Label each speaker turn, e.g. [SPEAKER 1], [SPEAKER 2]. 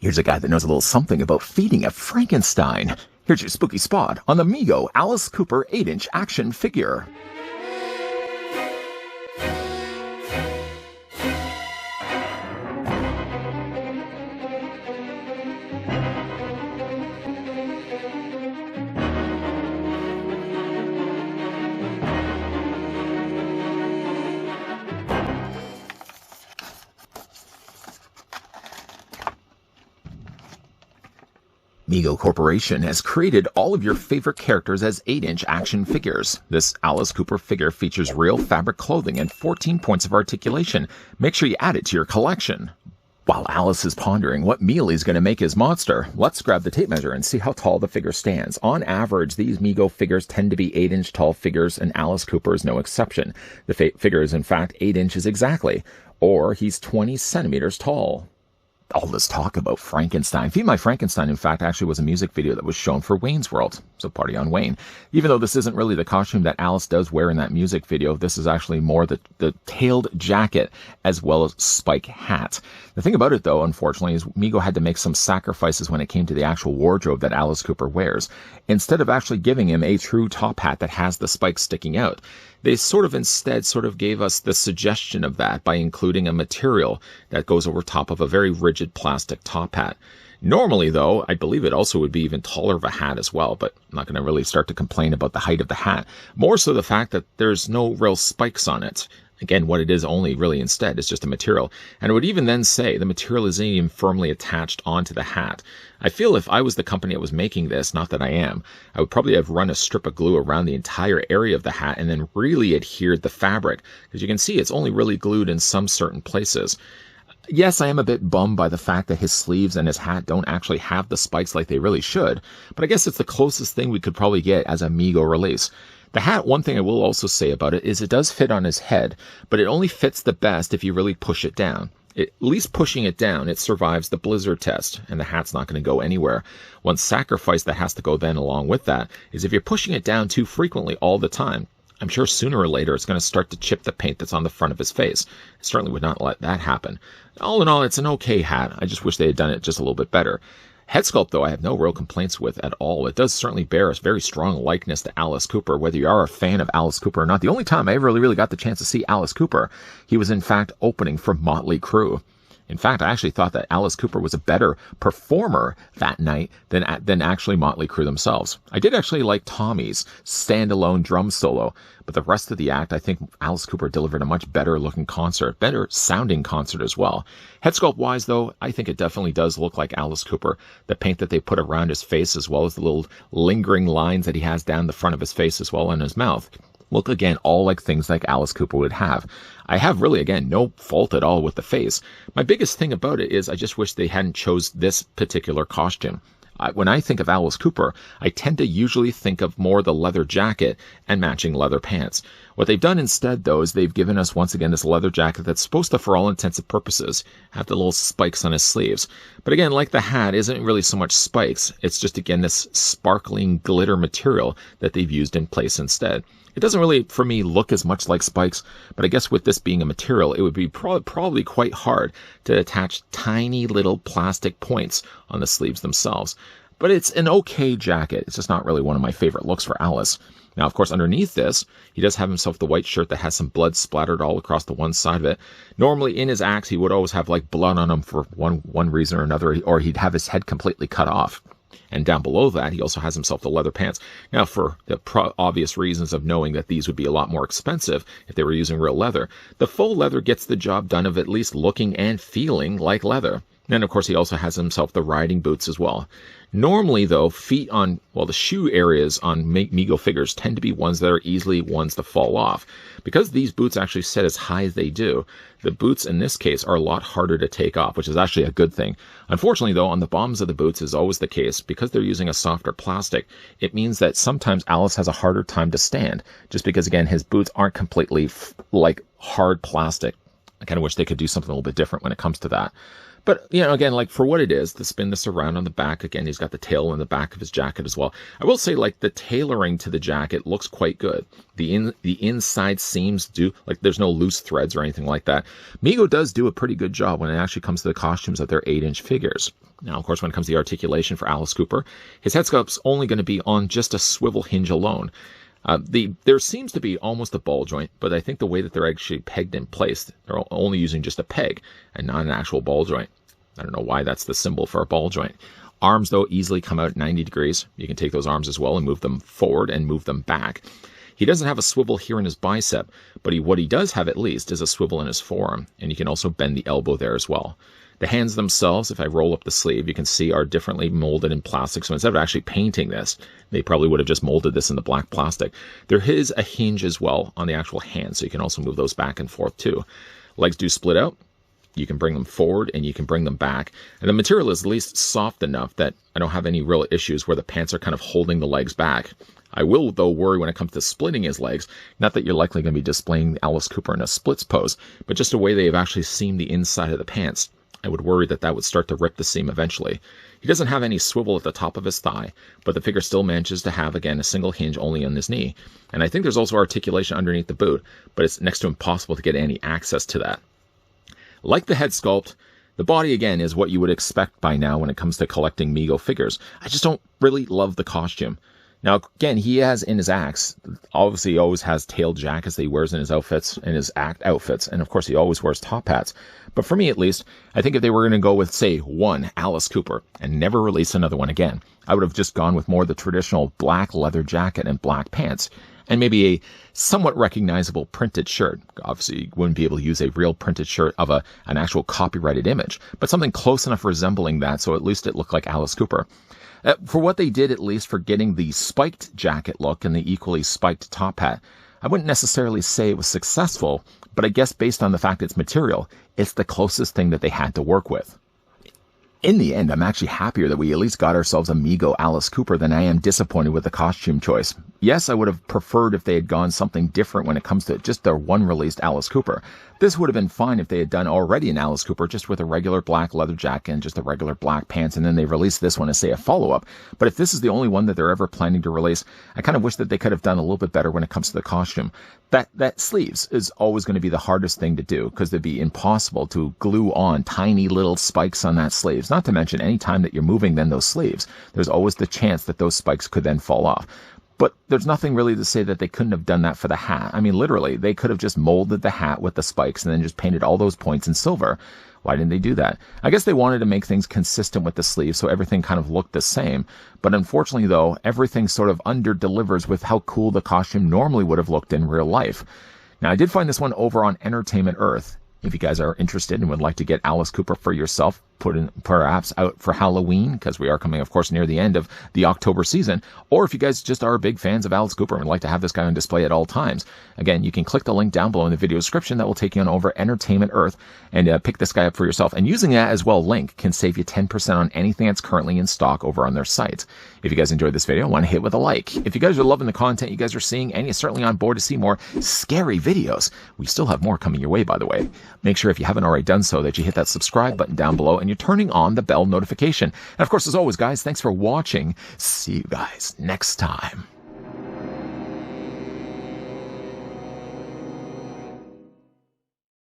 [SPEAKER 1] Here's a guy that knows a little something about feeding a Frankenstein. Here's your spooky spot on the MEGO Alice Cooper 8-inch action figure. MEGO Corporation has created all of your favorite characters as 8-inch action figures. This Alice Cooper figure features real fabric clothing and 14 points of articulation. Make sure you add it to your collection. While Alice is pondering what meal he's going to make his monster, let's grab the tape measure and see how tall the figure stands. On average, these MEGO figures tend to be 8-inch tall figures, and Alice Cooper is no exception. The figure is in fact 8 inches exactly, or he's 20 centimeters tall. All this talk about Frankenstein. Feed My Frankenstein, in fact, actually was a music video that was shown for Wayne's World. So party on Wayne. Even though this isn't really the costume that Alice does wear in that music video, this is actually more the tailed jacket as well as spike hat. The thing about it, though, unfortunately, is MEGO had to make some sacrifices when it came to the actual wardrobe that Alice Cooper wears. Instead of actually giving him a true top hat that has the spikes sticking out, they instead gave us the suggestion of that by including a material that goes over top of a very rigid plastic top hat. Normally, though, I believe it also would be even taller of a hat as well, but I'm not going to really start to complain about the height of the hat. More so the fact that there's no real spikes on it. Again, what it is only really instead is just a material. And it would even then say the material isn't even firmly attached onto the hat. I feel if I was the company that was making this, not that I am, I would probably have run a strip of glue around the entire area of the hat and then really adhered the fabric. Because you can see it's only really glued in some certain places. Yes, I am a bit bummed by the fact that his sleeves and his hat don't actually have the spikes like they really should, but I guess it's the closest thing we could probably get as a MEGO release. The hat, one thing I will also say about it is it does fit on his head, but it only fits the best if you really push it down. At least pushing it down, it survives the blizzard test, and the hat's not going to go anywhere. One sacrifice that has to go then along with that is if you're pushing it down too frequently all the time, I'm sure sooner or later it's going to start to chip the paint that's on the front of his face. I certainly would not let that happen. All in all, it's an okay hat. I just wish they had done it just a little bit better. Head sculpt, though, I have no real complaints with at all. It does certainly bear a very strong likeness to Alice Cooper, whether you are a fan of Alice Cooper or not. The only time I ever really got the chance to see Alice Cooper, he was in fact opening for Motley Crue. In fact, I actually thought that Alice Cooper was a better performer that night than actually Motley Crue themselves. I did actually like Tommy's standalone drum solo, but the rest of the act, I think Alice Cooper delivered a much better looking concert, better sounding concert as well. Head sculpt wise, though, I think it definitely does look like Alice Cooper. The paint that they put around his face, as well as the little lingering lines that he has down the front of his face as well in his mouth, look again all like things like Alice Cooper would have. I have really, again, no fault at all with the face. My biggest thing about it is I just wish they hadn't chose this particular costume. When I think of Alice Cooper, I tend to usually think of more the leather jacket and matching leather pants. What they've done instead, though, is they've given us once again this leather jacket that's supposed to, for all intents and purposes, have the little spikes on his sleeves. But again, like the hat, isn't really so much spikes. It's just, again, this sparkling glitter material that they've used in place instead. It doesn't really, for me, look as much like spikes, but I guess with this being a material, it would be probably quite hard to attach tiny little plastic points on the sleeves themselves. But it's an okay jacket. It's just not really one of my favorite looks for Alice. Now, of course, underneath this, he does have himself the white shirt that has some blood splattered all across the one side of it. Normally, in his acts, he would always have like blood on him for one reason or another, or he'd have his head completely cut off. And down below that, he also has himself the leather pants. Now, for the obvious reasons of knowing that these would be a lot more expensive if they were using real leather, the faux leather gets the job done of at least looking and feeling like leather. And, of course, he also has himself the riding boots as well. Normally, though, the shoe areas on MEGO figures tend to be ones that are easily ones to fall off. Because these boots actually sit as high as they do, the boots in this case are a lot harder to take off, which is actually a good thing. Unfortunately, though, on the bottoms of the boots is always the case. Because they're using a softer plastic, it means that sometimes Alice has a harder time to stand, just because, again, his boots aren't completely like hard plastic. I kind of wish they could do something a little bit different when it comes to that. But, you know, again, like for what it is, to spin this around on the back, again, he's got the tail in the back of his jacket as well. I will say, like, the tailoring to the jacket looks quite good. The inside seams do, like, there's no loose threads or anything like that. MEGO does do a pretty good job when it actually comes to the costumes of their 8-inch figures. Now, of course, when it comes to the articulation for Alice Cooper, his head sculpt's only going to be on just a swivel hinge alone. There seems to be almost a ball joint, but I think the way that they're actually pegged in place, they're only using just a peg and not an actual ball joint. I don't know why that's the symbol for a ball joint. Arms, though, easily come out 90 degrees. You can take those arms as well and move them forward and move them back. He doesn't have a swivel here in his bicep, but what he does have at least is a swivel in his forearm, and you can also bend the elbow there as well. The hands themselves, if I roll up the sleeve, you can see are differently molded in plastic. So instead of actually painting this, they probably would have just molded this in the black plastic. There is a hinge as well on the actual hand, so you can also move those back and forth too. Legs do split out. You can bring them forward and you can bring them back. And the material is at least soft enough that I don't have any real issues where the pants are kind of holding the legs back. I will, though, worry when it comes to splitting his legs. Not that you're likely going to be displaying Alice Cooper in a splits pose, but just the way they've actually seamed the inside of the pants. I would worry that that would start to rip the seam eventually. He doesn't have any swivel at the top of his thigh, but the figure still manages to have, again, a single hinge only on his knee. And I think there's also articulation underneath the boot, but it's next to impossible to get any access to that. Like the head sculpt, the body, again, is what you would expect by now when it comes to collecting MEGO figures. I just don't really love the costume. Now, again, he has in his acts, obviously he always has tail jackets that he wears in his outfits, in his act outfits, and of course he always wears top hats. But for me, at least, I think if they were going to go with, say, one Alice Cooper and never release another one again, I would have just gone with more the traditional black leather jacket and black pants, and maybe a somewhat recognizable printed shirt. Obviously, you wouldn't be able to use a real printed shirt of an actual copyrighted image, but something close enough resembling that so at least it looked like Alice Cooper. For what they did, at least, for getting the spiked jacket look and the equally spiked top hat, I wouldn't necessarily say it was successful, but I guess based on the fact it's material, it's the closest thing that they had to work with. In the end, I'm actually happier that we at least got ourselves a MEGO Alice Cooper than I am disappointed with the costume choice. Yes, I would have preferred if they had gone something different when it comes to just their one released Alice Cooper. This would have been fine if they had done already an Alice Cooper just with a regular black leather jacket and just a regular black pants, and then they released this one as, say, a follow-up. But if this is the only one that they're ever planning to release, I kind of wish that they could have done a little bit better when it comes to the costume. That sleeves is always going to be the hardest thing to do because it'd be impossible to glue on tiny little spikes on that sleeves. Not to mention, any time that you're moving then those sleeves, there's always the chance that those spikes could then fall off. But there's nothing really to say that they couldn't have done that for the hat. I mean, literally, they could have just molded the hat with the spikes and then just painted all those points in silver. Why didn't they do that? I guess they wanted to make things consistent with the sleeve so everything kind of looked the same. But unfortunately, though, everything sort of under-delivers with how cool the costume normally would have looked in real life. Now, I did find this one over on Entertainment Earth. If you guys are interested and would like to get Alice Cooper for yourself, put in perhaps out for Halloween, because we are coming, of course, near the end of the October season, or if you guys just are big fans of Alice Cooper and would like to have this guy on display at all times, again, you can click the link down below in the video description that will take you on over Entertainment Earth and pick this guy up for yourself. And using that as well link can save you 10% on anything that's currently in stock over on their site. If you guys enjoyed this video, I want to hit with a like. If you guys are loving the content you guys are seeing and you're certainly on board to see more scary videos, we still have more coming your way, by the way. Make sure if you haven't already done so that you hit that subscribe button down below and you're turning on the bell notification. And of course, as always, guys, thanks for watching. See you guys next time.